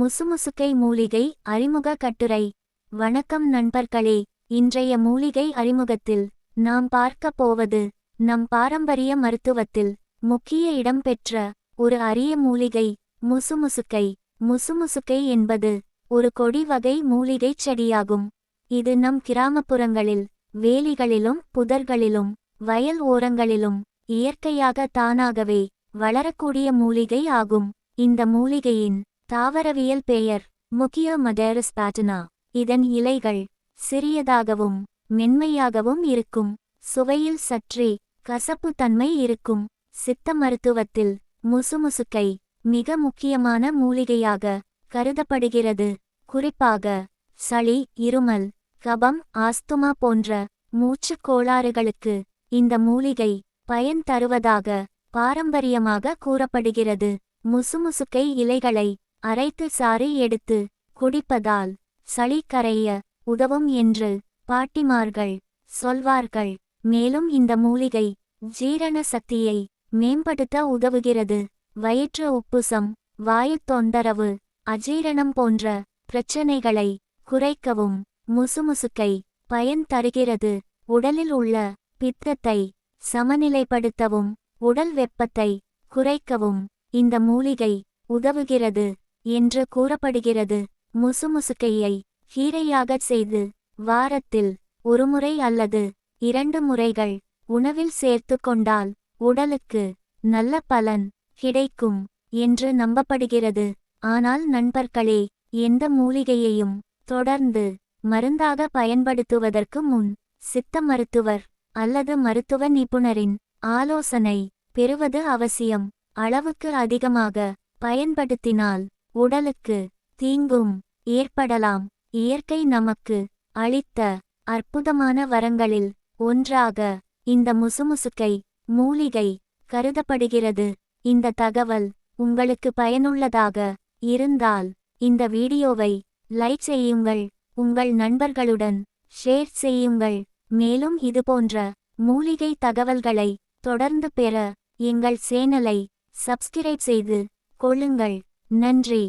முசுமுசுக்கை மூலிகை அறிமுக கட்டுரை. வணக்கம் நண்பர்களே, இன்றைய மூலிகை அறிமுகத்தில் நாம் பார்க்க போவது நம் பாரம்பரிய மருத்துவத்தில் முக்கிய இடம் பெற்ற ஒரு அரிய மூலிகை முசுமுசுக்கை. முசுமுசுக்கை என்பது ஒரு கொடி வகை மூலிகைச் செடியாகும். இது நம் கிராமப்புறங்களில் வேலிகளிலும் புதர்களிலும் வயல் ஓரங்களிலும் இயற்கையாக தானாகவே வளரக்கூடிய மூலிகை ஆகும். இந்த மூலிகையின் தாவரவியல் பெயர் முக்கிய மடேரஸ் பாட்டனா. இதன் இலைகள் சிறியதாகவும் மென்மையாகவும் இருக்கும். சுவையில் சற்றே கசப்பு தன்மை இருக்கும். சித்த மருத்துவத்தில் முசுமுசுக்கை மிக முக்கியமான மூலிகையாக கருதப்படுகிறது. குறிப்பாக சளி, இருமல், கபம், ஆஸ்துமா போன்ற மூச்சுக் கோளாறுகளுக்கு இந்த மூலிகை பயன் தருவதாக பாரம்பரியமாக கூறப்படுகிறது. முசுமுசுக்கை இலைகளை அரைத்து சாறு எடுத்து குடிப்பதால் சளி கரைய உதவும் என்று பாட்டிமார்கள் சொல்வார்கள். மேலும் இந்த மூலிகை ஜீரண சக்தியை மேம்படுத்த உதவுகிறது. வயிற்று உப்புசம், வாயுத் தொந்தரவு, அஜீரணம் போன்ற பிரச்சனைகளை குறைக்கவும் முசுமுசுக்கை பயன் தருகிறது. உடலில் உள்ள பித்தத்தை சமநிலைப்படுத்தவும் உடல் வெப்பத்தை குறைக்கவும் இந்த மூலிகை உதவுகிறது என்று கூறப்படுகிறது. முசுமுசுக்கையை கீரையாகச் செய்து வாரத்தில் ஒருமுறை அல்லது 2 முறைகள் உணவில் சேர்த்து கொண்டால் உடலுக்கு நல்ல பலன் கிடைக்கும் என்று நம்பப்படுகிறது. ஆனால் நண்பர்களே, எந்த மூலிகையையும் தொடர்ந்து மருந்தாக பயன்படுத்துவதற்கு முன் சித்த மருத்துவர் அல்லது மருத்துவ நிபுணரின் ஆலோசனை பெறுவது அவசியம். அளவுக்கு அதிகமாக பயன்படுத்தினால் உடலுக்கு தீங்கும் ஏற்படலாம். இயற்கை நமக்கு அளித்த அற்புதமான வரங்களில் ஒன்றாக இந்த முசுமுசுக்கை மூலிகை கருதப்படுகிறது. இந்த தகவல் உங்களுக்கு பயனுள்ளதாக இருந்தால் இந்த வீடியோவை லைக் செய்யுங்கள், உங்கள் நண்பர்களுடன் ஷேர் செய்யுங்கள். மேலும் இதுபோன்ற மூலிகை தகவல்களை தொடர்ந்து பெற எங்கள் சேனலை சப்ஸ்கிரைப் செய்து கொள்ளுங்கள். நன்றி.